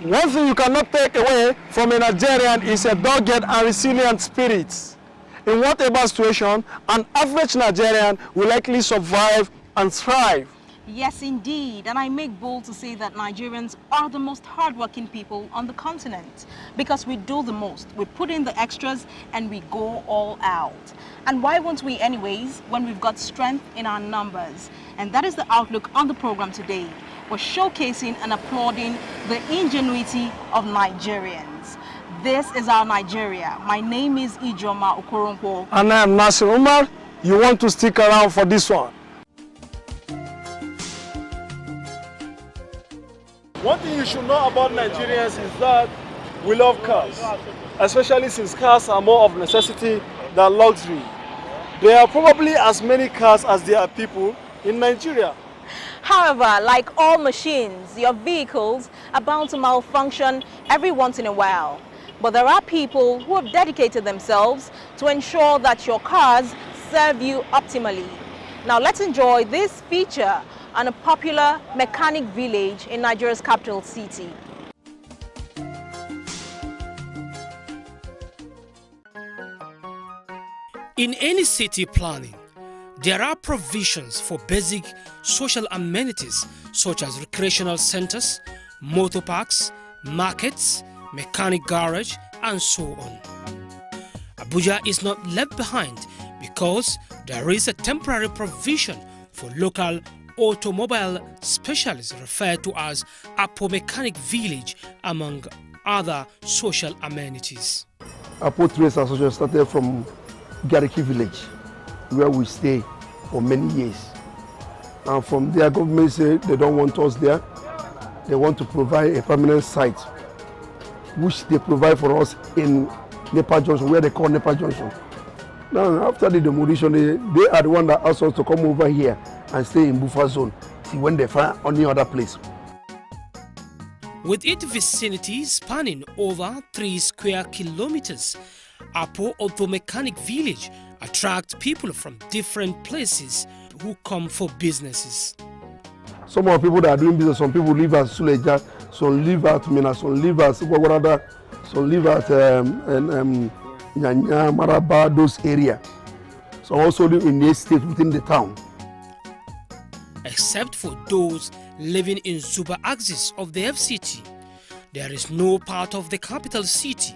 One thing you cannot take away from a Nigerian is a dogged and resilient spirit. In whatever situation, an average Nigerian will likely survive and thrive. Yes, indeed. And I make bold to say that Nigerians are the most hardworking people on the continent because we do the most. We put in the extras and we go all out. And why won't we anyways when we've got strength in our numbers? And that is the outlook on the program today. We're showcasing and applauding the ingenuity of Nigerians. This is our Nigeria. My name is Ijeoma Okoronko. And I am Nasiru Umar. You want to stick around for this one. One thing you should know about Nigerians is that we love cars, especially since cars are more of necessity than luxury. There are probably as many cars as there are people in Nigeria. However, like all machines, your vehicles are bound to malfunction every once in a while. But there are people who have dedicated themselves to ensure that your cars serve you optimally. Now let's enjoy this feature on a popular mechanic village in Nigeria's capital city. In any city planning, there are provisions for basic social amenities such as recreational centers, motor parks, markets, mechanic garage, and so on. Abuja is not left behind because there is a temporary provision for local automobile specialists referred to as Apo Mechanic Village, among other social amenities. Apo Trace Association started from Gariki Village, where we stay for many years. And from there, government said they don't want us there. They want to provide a permanent site, which they provide for us in Nepa Junction, where they call Nepa Junction. Now, after the demolition, they are the one that asked us to come over here and stay in buffer zone till when they find any other place. With its vicinity spanning over 3 square kilometers, Apo Auto Mechanic Village attracts people from different places who come for businesses. Some of the people that are doing business, some people live at Suleja, some live at Mina, some live at Gwagwarada, some live at Nyanya, Maraba, those areas. Some also live in the estate within the town. Except for those living in super axis of the FCT, there is no part of the capital city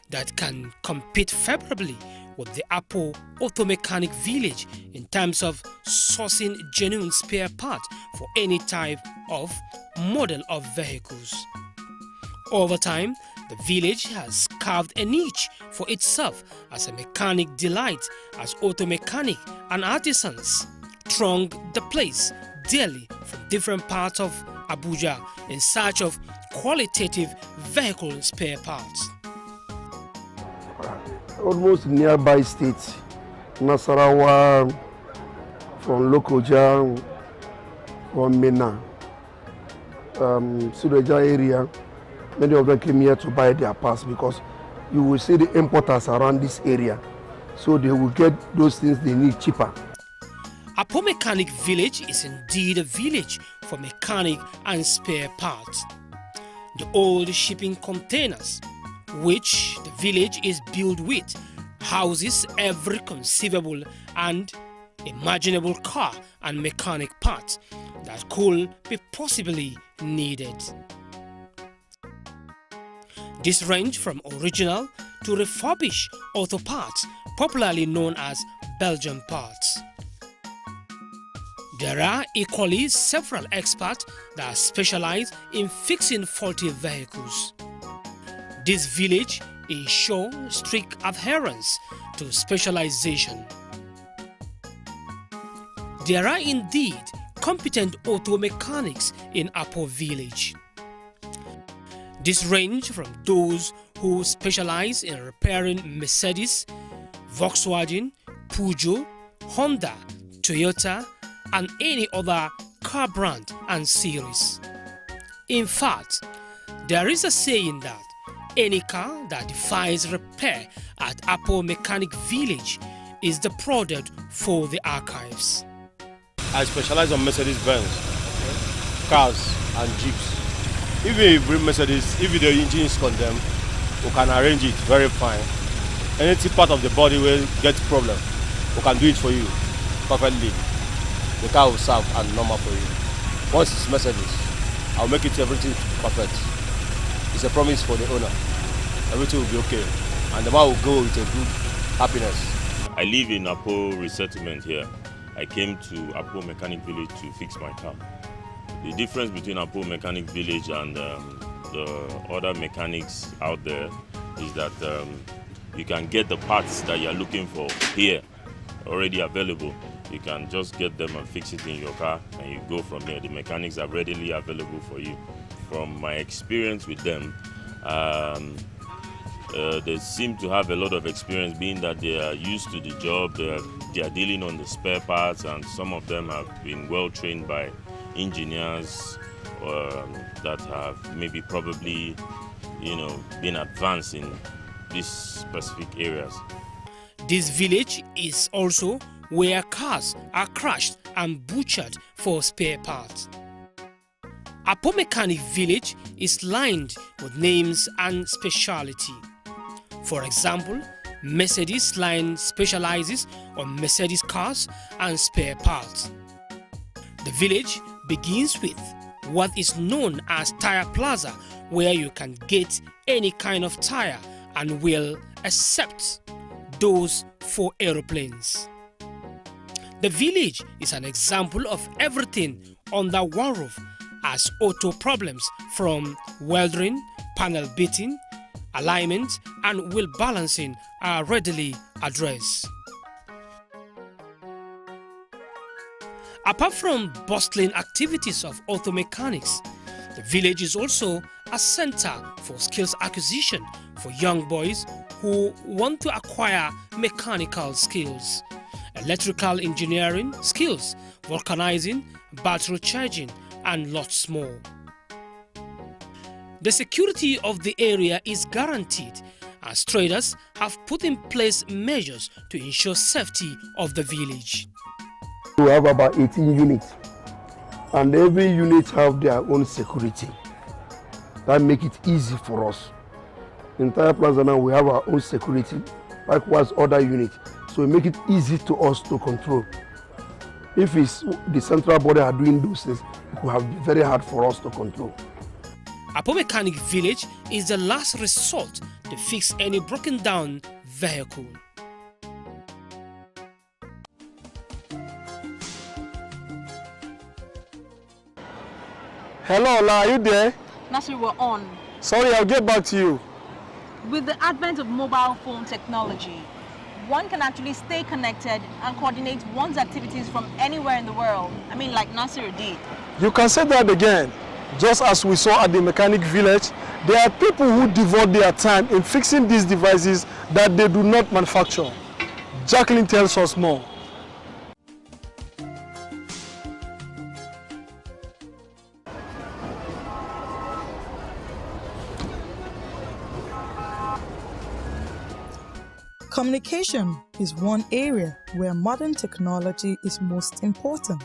that can compete favorably with the Apo Auto Mechanic Village in terms of sourcing genuine spare parts for any type of model of vehicles. Over time, the village has carved a niche for itself as a mechanic delight, as auto mechanic and artisans throng the place daily from different parts of Abuja in search of qualitative vehicle spare parts. Almost nearby states, Nasarawa, from Lokoja, from Mina, Suleja area, many of them came here to buy their parts because you will see the importers around this area, so they will get those things they need cheaper. Apo Mechanic Village is indeed a village for mechanic and spare parts. The old shipping containers, which the village is built with, houses every conceivable and imaginable car and mechanic parts that could be possibly needed. This range from original to refurbished auto parts, popularly known as Belgian parts. There are equally several experts that specialize in fixing faulty vehicles. This village ensures strict adherence to specialization. There are indeed competent auto mechanics in Apo village. This range from those who specialize in repairing Mercedes, Volkswagen, Peugeot, Honda, Toyota, and any other car brand and series. In fact, there is a saying that any car that defies repair at Apo Mechanic Village is the product for the archives. I specialize on Mercedes-Benz, cars and Jeeps. Even if you bring Mercedes, if the engine is condemned, we can arrange it very fine. Any part of the body will get problem, we can do it for you perfectly. The car will serve and normal for you. Once it's Mercedes, I'll make it everything perfect. It's a promise for the owner. Everything will be okay, and the man will go with a good happiness. I live in Apo resettlement here. I came to Apo Mechanic Village to fix my car. The difference between Apo Mechanic Village and the other mechanics out there is that you can get the parts that you're looking for here, already available. You can just get them and fix it in your car, and you go from there. The mechanics are readily available for you. From my experience with them, they seem to have a lot of experience, being that they are used to the job. They are dealing on the spare parts, and some of them have been well trained by engineers that have maybe probably, been advanced in these specific areas. This village is also where cars are crashed and butchered for spare parts. Apo Mechanic Village is lined with names and speciality. For example, Mercedes line specializes on Mercedes cars and spare parts. The village begins with what is known as Tire Plaza, where you can get any kind of tire and wheel except those for aeroplanes. The village is an example of everything under one roof, as auto problems from welding, panel beating, alignment and wheel balancing are readily addressed. Apart from bustling activities of auto mechanics, the village is also a center for skills acquisition for young boys who want to acquire mechanical skills, electrical engineering skills, vulcanizing, battery charging, and lots more. The security of the area is guaranteed, as traders have put in place measures to ensure safety of the village. We have about 18 units, and every unit have their own security. That make it easy for us. In Tire Plaza now we have our own security, likewise other units. So it make it easy to us to control. If it's the central body are doing those things, it will have been very hard for us to control. Apo Mechanic Village is the last resort to fix any broken down vehicle. Hello, Ola, are you there? Nasiru, we're on. Sorry, I'll get back to you. With the advent of mobile phone technology, one can actually stay connected and coordinate one's activities from anywhere in the world. I mean, like Nasiru did. You can say that again. Just as we saw at the mechanic village, there are people who devote their time in fixing these devices that they do not manufacture. Jacqueline tells us more. Communication is one area where modern technology is most important.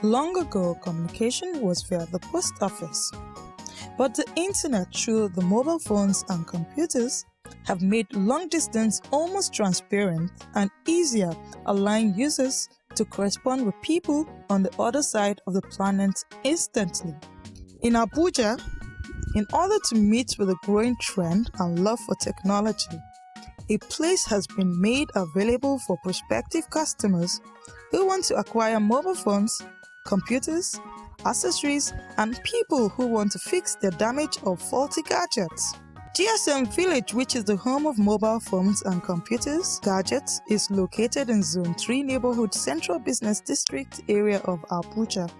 Long ago, communication was via the post office, but the internet through the mobile phones and computers have made long distance almost transparent and easier, allowing users to correspond with people on the other side of the planet instantly. In Abuja, in order to meet with the growing trend and love for technology, a place has been made available for prospective customers who want to acquire mobile phones, computers, accessories, and people who want to fix the damage of faulty gadgets. GSM Village, which is the home of mobile phones and computers gadgets, is located in Zone 3 Neighborhood Central Business District area of Abuja.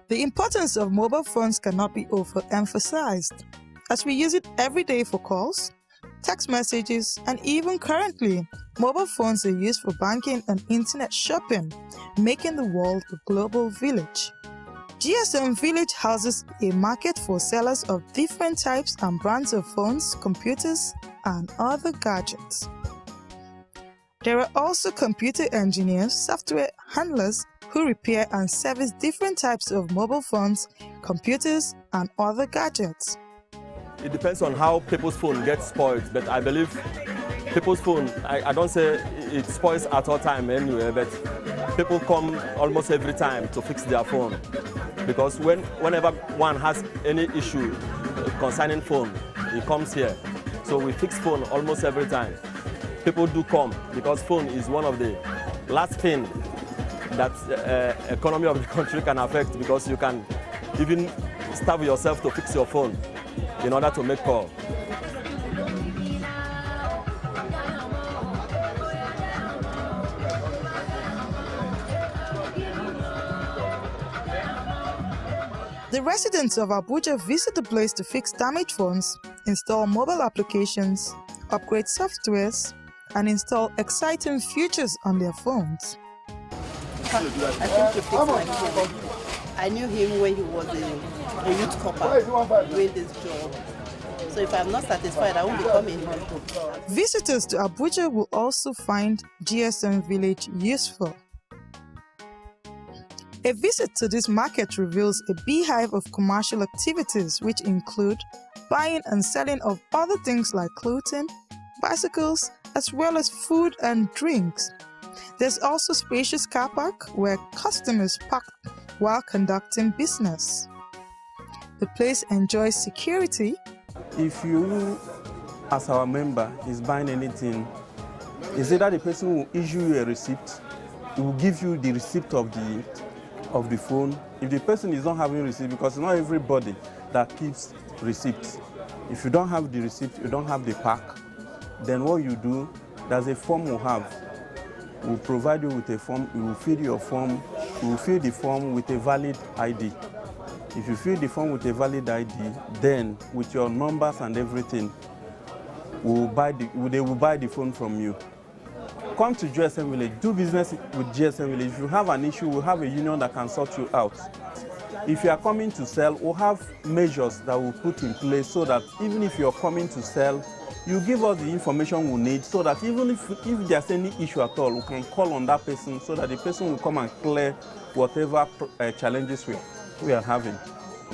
The importance of mobile phones cannot be overemphasized, as we use it every day for calls, text messages, and even currently, mobile phones are used for banking and internet shopping, making the world a global village. GSM Village houses a market for sellers of different types and brands of phones, computers, and other gadgets. There are also computer engineers, software handlers, who repair and service different types of mobile phones, computers, and other gadgets. It depends on how people's phone gets spoiled, but I believe people's phone, I don't say it spoils at all time anyway, but people come almost every time to fix their phone. Because whenever one has any issue concerning phone, he comes here. So we fix phone almost every time. People do come because phone is one of the last thing that economy of the country can affect, because you can even starve yourself to fix your phone in order to make call. The residents of Abuja visit the place to fix damaged phones, install mobile applications, upgrade softwares, and install exciting features on their phones. I think he fixed my phone. I knew him when he was a youth copper doing this job. So if I'm not satisfied, I won't be coming. Visitors to Abuja will also find GSM Village useful. A visit to this market reveals a beehive of commercial activities, which include buying and selling of other things like clothing, bicycles, as well as food and drinks. There's also spacious car park where customers park while conducting business. The place enjoys security. If you, as our member, is buying anything, is either the person will issue you a receipt, he will give you the receipt of the phone. If the person is not having receipt, because not everybody that keeps receipts. If you don't have the receipt, you don't have the pack, then what you do, there's a form we'll have. We'll provide you with a form, you will fill your form, you will fill the form with a valid ID. If you fill the form with a valid ID, then with your numbers and everything, they will buy the phone from you. Come to GSM Village, do business with GSM Village. If you have an issue, we'll have a union that can sort you out. If you are coming to sell, we'll have measures that we'll put in place so that even if you're coming to sell, you give us the information we need, so that even if there's any issue at all, we can call on that person so that the person will come and clear whatever challenges we are having.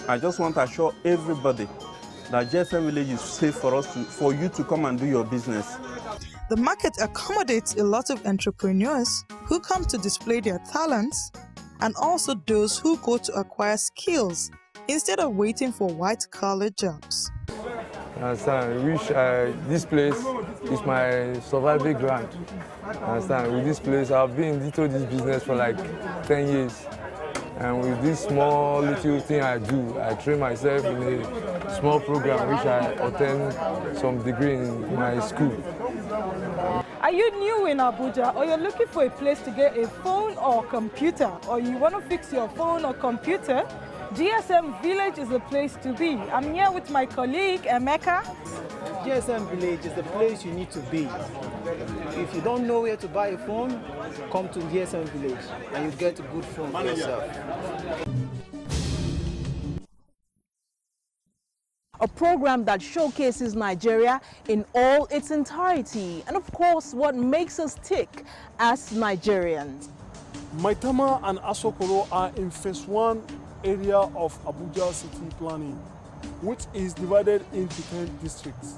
I just want to assure everybody that GSM Village is safe for you to come and do your business. The market accommodates a lot of entrepreneurs who come to display their talents, and also those who go to acquire skills instead of waiting for white-collar jobs. Understand? This place is my survival ground. Understand? With this place, I've been into this business for like 10 years. And with this small little thing I do, I train myself in a small program which I attend some degree in my school. Are you new in Abuja, or you're looking for a place to get a phone or computer, or you want to fix your phone or computer? GSM Village is the place to be. I'm here with my colleague, Emeka. GSM Village is the place you need to be. If you don't know where to buy a phone, come to GSM Village and you get a good phone for yourself. A program that showcases Nigeria in all its entirety, and of course what makes us tick as Nigerians. Maitama and Asokoro are in phase 1 area of Abuja city planning, which is divided into 10 districts.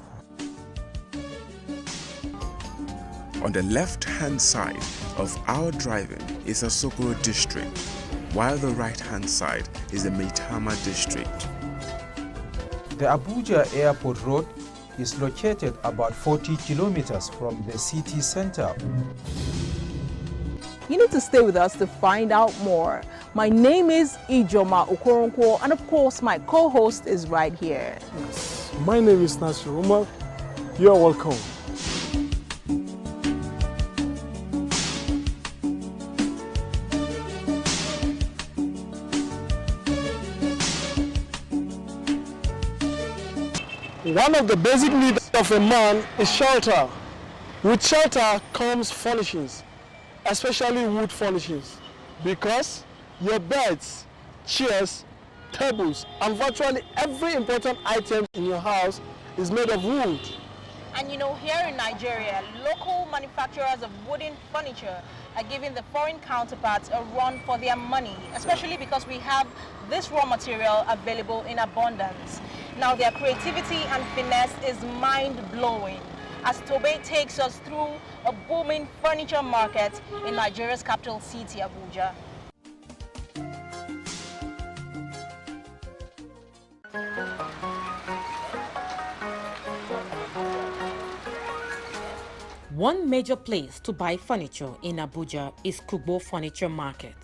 On the left-hand side of our driving is Asokoro district, while the right-hand side is the Maitama district. The Abuja Airport Road is located about 40 kilometers from the city center. You need to stay with us to find out more. My name is Ijeoma Okoronko, and of course my co-host is right here. Yes. My name is Nasiru. Umar. You are welcome. One of the basic needs of a man is shelter. With shelter comes furnishings, especially wood furnishings, because your beds, chairs, tables, and virtually every important item in your house is made of wood. And you know, here in Nigeria, local manufacturers of wooden furniture are giving the foreign counterparts a run for their money, especially because we have this raw material available in abundance. Now, their creativity and finesse is mind-blowing, as Tobe takes us through a booming furniture market in Nigeria's capital city, Abuja. One major place to buy furniture in Abuja is Kugbo Furniture Market.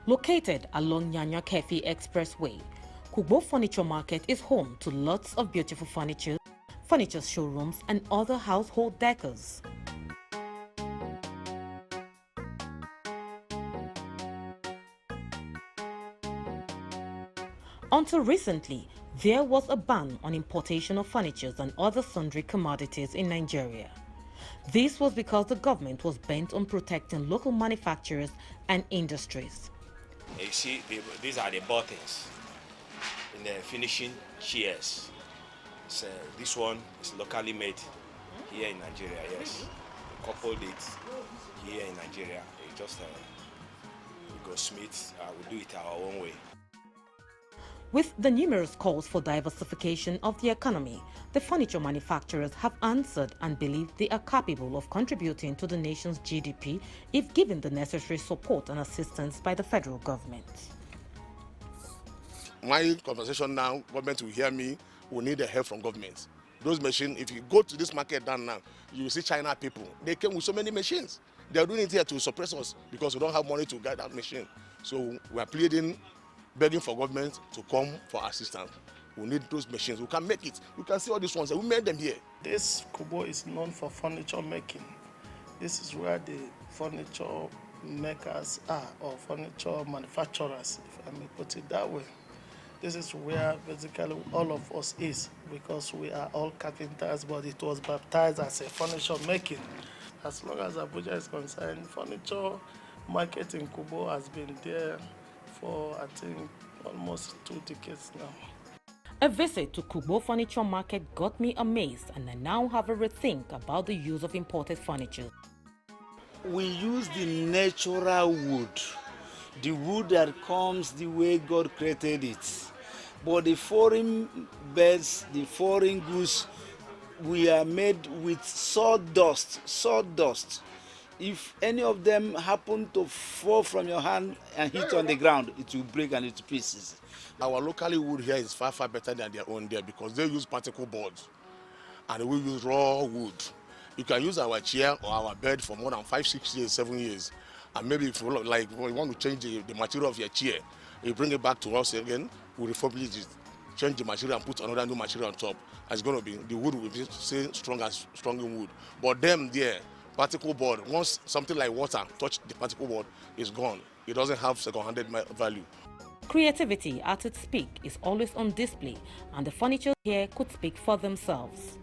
Located along Nyanya Kefi Expressway, Kugbo Furniture Market is home to lots of beautiful furniture showrooms and other household decors. Until recently, there was a ban on importation of furniture and other sundry commodities in Nigeria. This was because the government was bent on protecting local manufacturers and industries. You see, these are the buttons in the finishing chairs. So this one is locally made here in Nigeria, yes. We coupled it here in Nigeria. It just we go smith, we do it our own way. With the numerous calls for diversification of the economy, the furniture manufacturers have answered and believe they are capable of contributing to the nation's GDP if given the necessary support and assistance by the federal government. My conversation now, government will hear me, we need the help from government. Those machines, if you go to this market down now, you will see China people. They came with so many machines. They are doing it here to suppress us because we don't have money to get that machine. So we are pleading, begging for government to come for assistance. We need those machines. We can make it. We can see all these ones. We made them here. This Kubo is known for furniture making. This is where the furniture makers are, or furniture manufacturers, if I may put it that way. This is where basically all of us is, because we are all carpenters, but it was baptized as a furniture making. As long as Abuja is concerned, furniture market in Kubo has been there for, I think, almost 2 decades now. A visit to Kugbo Furniture Market got me amazed, and I now have a rethink about the use of imported furniture. We use the natural wood, the wood that comes the way God created it. But the foreign beds, the foreign goods, we are made with sawdust. If any of them happen to fall from your hand and hit on the ground, it will break and into pieces. Our local wood here is far, far better than their own there because they use particle boards and we use raw wood. You can use our chair or our bed for more than 5, 6 years, 7 years. And maybe if you want to change the material of your chair, you bring it back to us again, we refurbish it, change the material and put another new material on top. And it's going to be, the wood will be strong as strong wood. But them there, particle board, once something like water touch the particle board, it's gone. It doesn't have second-handed value. Creativity at its peak is always on display, and the furniture here could speak for themselves.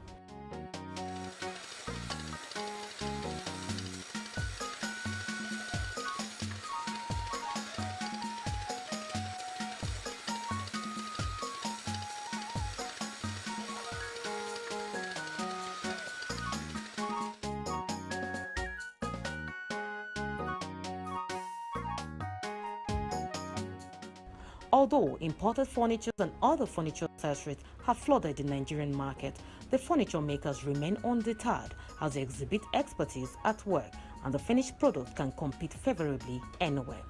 Although imported furniture and other furniture accessories have flooded the Nigerian market, the furniture makers remain undeterred as they exhibit expertise at work, and the finished product can compete favorably anywhere.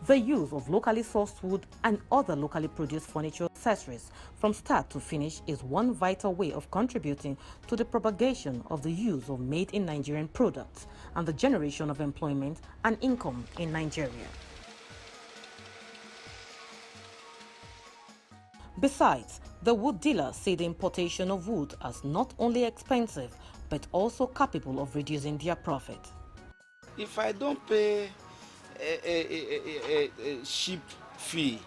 The use of locally sourced wood and other locally produced furniture accessories from start to finish is one vital way of contributing to the propagation of the use of made-in-Nigerian products and the generation of employment and income in Nigeria. Besides, the wood dealers see the importation of wood as not only expensive but also capable of reducing their profit. If I don't pay a ship fee,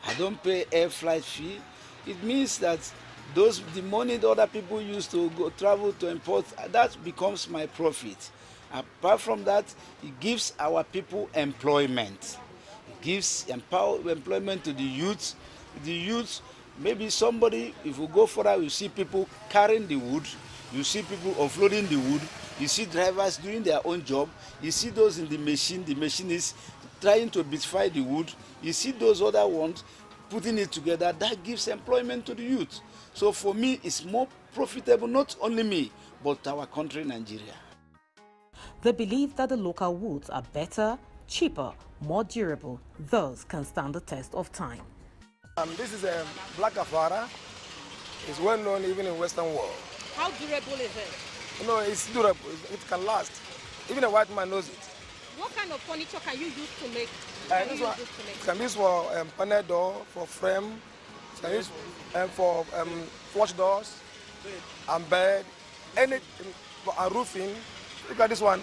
I don't pay air flight fee, it means that the money that other people use to go travel to import, that becomes my profit. Apart from that, it gives our people employment. It gives employment to the youth. The youth, maybe somebody, if we go further, you see people carrying the wood, you see people offloading the wood, you see drivers doing their own job, you see those in the machinists trying to beautify the wood, you see those other ones putting it together. That gives employment to the youth. So for me, it's more profitable, not only me, but our country, Nigeria. They believe that the local woods are better, cheaper, more durable, thus can stand the test of time. This is a black afara. It's well known even in Western world. How durable is it? You know, it's durable. It can last. Even a white man knows it. What kind of furniture can you use to make? It can be used for panel door, for frame, it can be used for flush doors, and bed, anything, and roofing. Look at this one.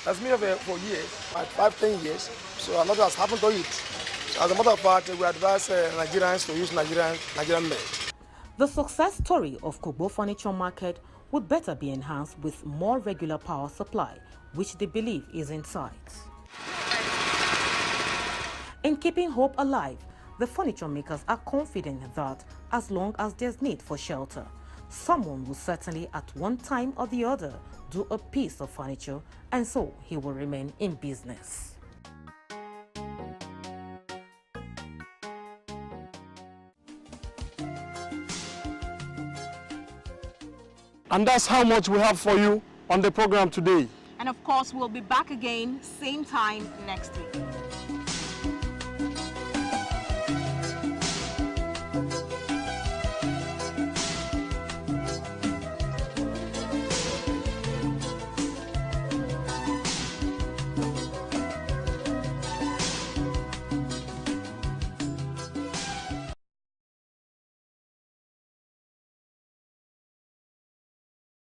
That's been here for years, like 5-10 years. So a lot has happened to it. So as a matter of fact, we advise Nigerians to use Nigerian made. The success story of Kogbo Furniture Market would better be enhanced with more regular power supply, which they believe is in sight. In keeping hope alive, the furniture makers are confident that as long as there's need for shelter, someone will certainly at one time or the other do a piece of furniture, and so he will remain in business. And that's how much we have for you on the program today. And of course, we'll be back again, same time next week.